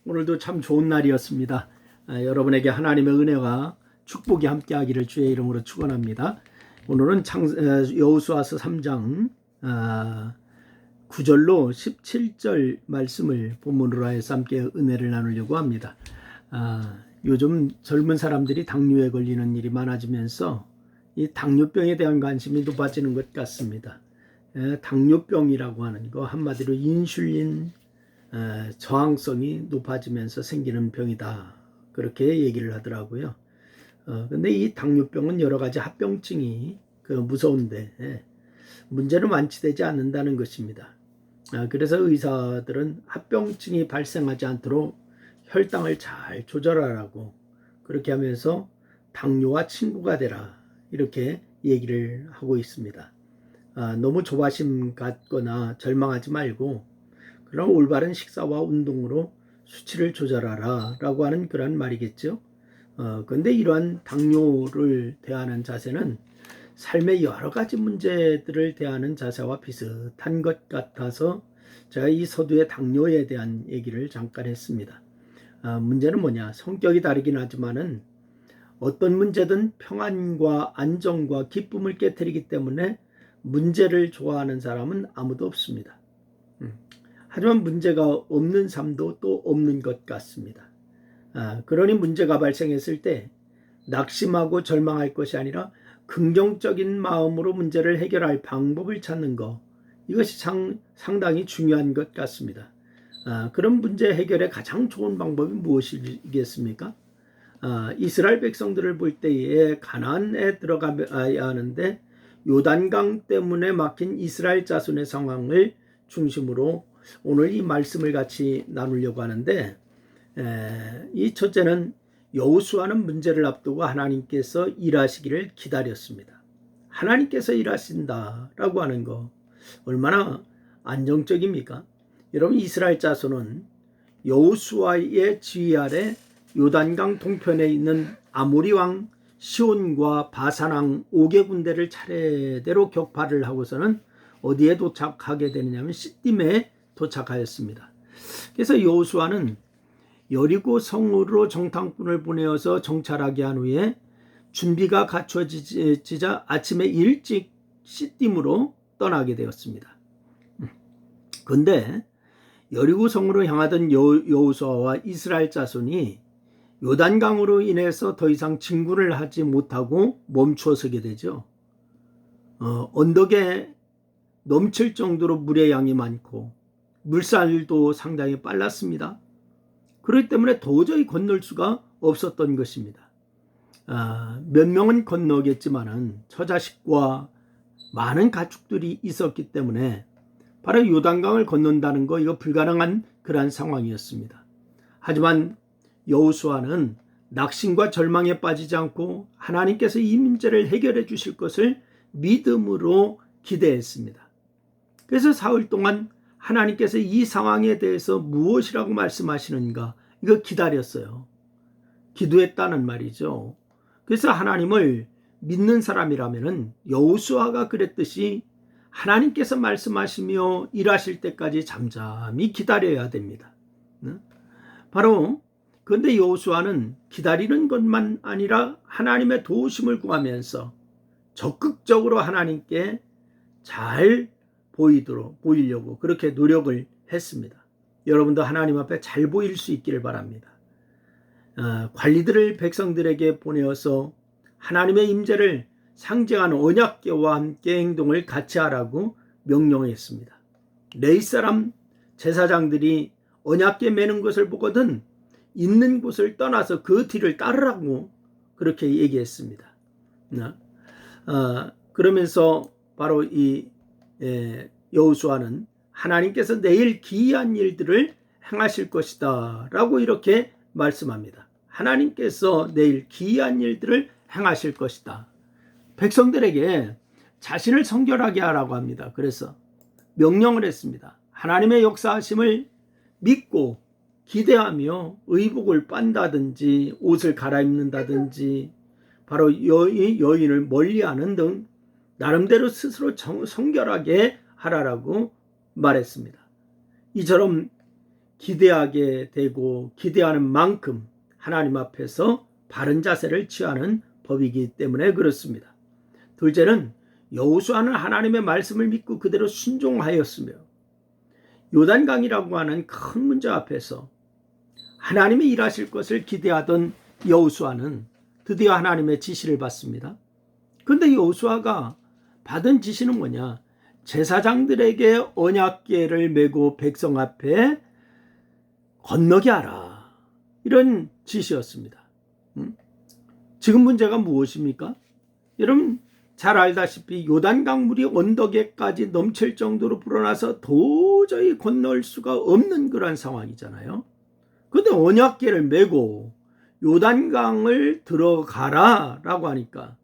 오늘도 참 좋은 날이었습니다. 여러분에게 하나님의 은혜와 축복이 함께하기를 주의 이름으로 축원합니다. 오늘은 여호수아서 3장 9절로 17절 말씀을 본문으로 해서 함께 은혜를 나누려고 합니다. 요즘 젊은 사람들이 당뇨에 걸리는 일이 많아지면서 이 당뇨병에 대한 관심이 높아지는 것 같습니다. 당뇨병이라고 하는 거 한마디로 인슐린 저항성이 높아지면서 생기는 병이다, 그렇게 얘기를 하더라고요. 근데 이 당뇨병은 여러 가지 합병증이 무서운데 문제는 완치되지 않는다는 것입니다. 그래서 의사들은 합병증이 발생하지 않도록 혈당을 잘 조절하라고, 그렇게 하면서 당뇨와 친구가 되라, 이렇게 얘기를 하고 있습니다. 너무 조바심 갖거나 절망하지 말고 그럼 올바른 식사와 운동으로 수치를 조절하라 라고 하는 그런 말이겠죠. 그런데 이러한 당뇨를 대하는 자세는 삶의 여러 가지 문제들을 대하는 자세와 비슷한 것 같아서 제가 이 서두에 당뇨에 대한 얘기를 잠깐 했습니다. 문제는 뭐냐? 성격이 다르긴 하지만은 어떤 문제든 평안과 안정과 기쁨을 깨뜨리기 때문에 문제를 좋아하는 사람은 아무도 없습니다. 하지만 문제가 없는 삶도 또 없는 것 같습니다. 그러니 문제가 발생했을 때 낙심하고 절망할 것이 아니라 긍정적인 마음으로 문제를 해결할 방법을 찾는 것, 이것이 상당히 중요한 것 같습니다. 그런 문제 해결의 가장 좋은 방법이 무엇이겠습니까? 이스라엘 백성들을 볼 때에 가나안에 들어가야 하는데 요단강 때문에 막힌 이스라엘 자손의 상황을 중심으로 오늘 이 말씀을 같이 나누려고 하는데, 이 첫째는 여호수아는 문제를 앞두고 하나님께서 일하시기를 기다렸습니다. 하나님께서 일하신다라고 하는 거 얼마나 안정적입니까? 여러분, 이스라엘 자손은 여호수아의 지휘 아래 요단강 동편에 있는 아모리 왕 시온과 바산 왕 5개 군대를 차례대로 격파를 하고서는 어디에 도착하게 되느냐면 시딤에 도착하였습니다. 그래서 여호수아는 여리고 성으로 정탐꾼을 보내어서 정찰하게 한 후에 준비가 갖춰지자 아침에 일찍 시딤으로 떠나게 되었습니다. 그런데 여리고 성으로 향하던 여호수아와 이스라엘 자손이 요단강으로 인해서 더 이상 진군을 하지 못하고 멈추어 서게 되죠. 언덕에 넘칠 정도로 물의 양이 많고 물살도 상당히 빨랐습니다. 그렇기 때문에 도저히 건널 수가 없었던 것입니다. 몇 명은 건너겠지만은 처자식과 많은 가축들이 있었기 때문에 바로 요단강을 건넌다는 거, 이거 불가능한 그러한 상황이었습니다. 하지만 여호수아는 낙심과 절망에 빠지지 않고 하나님께서 이 문제를 해결해 주실 것을 믿음으로 기대했습니다. 그래서 사흘 동안 하나님께서 이 상황에 대해서 무엇이라고 말씀하시는가, 이거 기다렸어요. 기도했다는 말이죠. 그래서 하나님을 믿는 사람이라면 여호수아가 그랬듯이 하나님께서 말씀하시며 일하실 때까지 잠잠히 기다려야 됩니다. 바로 그런데 여호수아는 기다리는 것만 아니라 하나님의 도우심을 구하면서 적극적으로 하나님께 잘 보이려고 그렇게 노력을 했습니다. 여러분도 하나님 앞에 잘 보일 수 있기를 바랍니다. 관리들을 백성들에게 보내어서 하나님의 임재를 상징하는 언약궤와 함께 행동을 같이 하라고 명령했습니다. 레위 사람 제사장들이 언약궤 매는 것을 보거든 있는 곳을 떠나서 그 뒤를 따르라고 그렇게 얘기했습니다. 그러면서 바로 이 여호수아는 하나님께서 내일 기이한 일들을 행하실 것이다 라고 이렇게 말씀합니다. 하나님께서 내일 기이한 일들을 행하실 것이다. 백성들에게 자신을 성결하게 하라고 합니다. 그래서 명령을 했습니다. 하나님의 역사하심을 믿고 기대하며 의복을 빤다든지 옷을 갈아입는다든지 바로 여인을 멀리하는 등 나름대로 스스로 성결하게 하라라고 말했습니다. 이처럼 기대하게 되고 기대하는 만큼 하나님 앞에서 바른 자세를 취하는 법이기 때문에 그렇습니다. 둘째는 여호수아는 하나님의 말씀을 믿고 그대로 순종하였으며 요단강이라고 하는 큰 문제 앞에서 하나님이 일하실 것을 기대하던 여호수아는 드디어 하나님의 지시를 받습니다. 그런데 여호수아가 받은 지시는 뭐냐? 제사장들에게 언약궤를 메고 백성 앞에 건너게 하라. 이런 지시였습니다. 지금 문제가 무엇입니까? 여러분 잘 알다시피 요단강 물이 언덕에까지 넘칠 정도로 불어나서 도저히 건널 수가 없는 그런 상황이잖아요. 그런데 언약궤를 메고 요단강을 들어가라 라고 하니까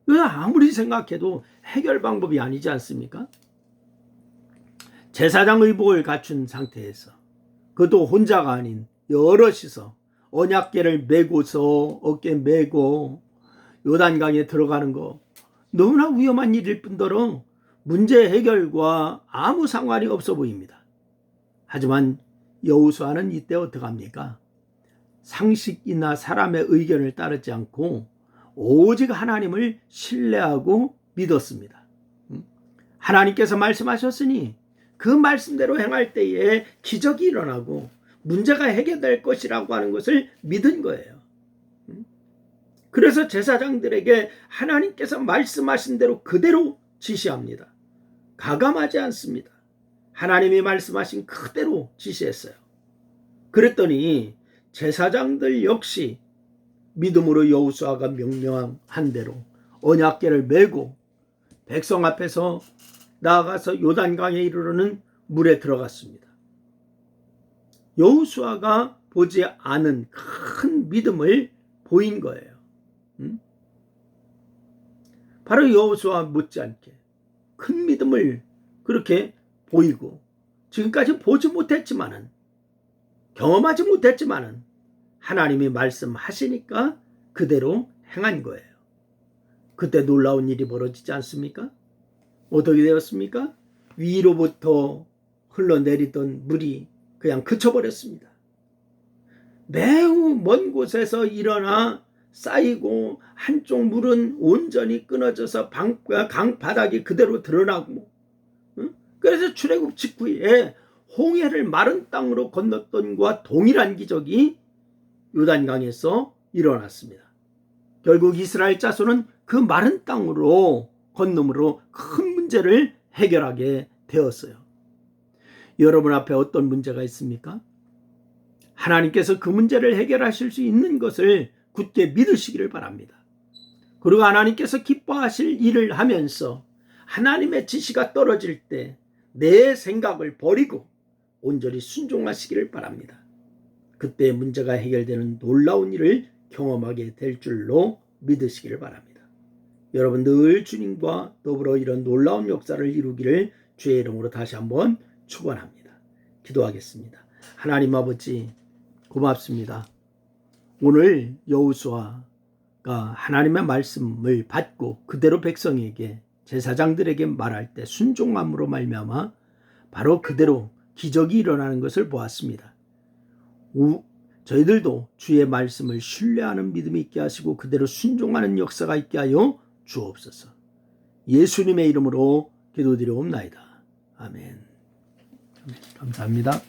이건 아무리 생각해도 해결 방법이 아니지 않습니까? 제사장 의복을 갖춘 상태에서 그것도 혼자가 아닌 여럿이서 언약궤를 메고서 어깨에 메고 요단강에 들어가는 거 너무나 위험한 일일 뿐더러 문제 해결과 아무 상관이 없어 보입니다. 하지만 여호수아는 이때 어떡합니까? 상식이나 사람의 의견을 따르지 않고 오직 하나님을 신뢰하고 믿었습니다. 하나님께서 말씀하셨으니 그 말씀대로 행할 때에 기적이 일어나고 문제가 해결될 것이라고 하는 것을 믿은 거예요. 그래서 제사장들에게 하나님께서 말씀하신 대로 그대로 지시합니다. 가감하지 않습니다. 하나님이 말씀하신 그대로 지시했어요. 그랬더니 제사장들 역시 믿음으로 여호수아가 명령한 대로 언약궤를 메고 백성 앞에서 나아가서 요단강에 이르르는 물에 들어갔습니다. 여호수아가 보지 않은 큰 믿음을 보인 거예요. 바로 여호수아 못지않게 큰 믿음을 그렇게 보이고 지금까지 보지 못했지만은 경험하지 못했지만은 하나님이 말씀하시니까 그대로 행한 거예요. 그때 놀라운 일이 벌어지지 않습니까? 어떻게 되었습니까? 위로부터 흘러내리던 물이 그냥 그쳐버렸습니다. 매우 먼 곳에서 일어나 쌓이고 한쪽 물은 온전히 끊어져서 강 바닥이 그대로 드러나고 그래서 출애굽 직후에 홍해를 마른 땅으로 건넜던 것과 동일한 기적이 요단강에서 일어났습니다. 결국 이스라엘 자손은 그 마른 땅으로 건너므로 큰 문제를 해결하게 되었어요. 여러분 앞에 어떤 문제가 있습니까? 하나님께서 그 문제를 해결하실 수 있는 것을 굳게 믿으시기를 바랍니다. 그리고 하나님께서 기뻐하실 일을 하면서 하나님의 지시가 떨어질 때 내 생각을 버리고 온전히 순종하시기를 바랍니다. 그때 문제가 해결되는 놀라운 일을 경험하게 될 줄로 믿으시기를 바랍니다. 여러분 늘 주님과 더불어 이런 놀라운 역사를 이루기를 주의 이름으로 다시 한번 축원합니다. 기도하겠습니다. 하나님 아버지 고맙습니다. 오늘 여호수아가 하나님의 말씀을 받고 그대로 백성에게 제사장들에게 말할 때 순종함으로 말미암아 바로 그대로 기적이 일어나는 것을 보았습니다. 저희들도 주의 말씀을 신뢰하는 믿음이 있게 하시고 그대로 순종하는 역사가 있게 하여 주옵소서. 예수님의 이름으로 기도드리옵나이다. 아멘. 감사합니다.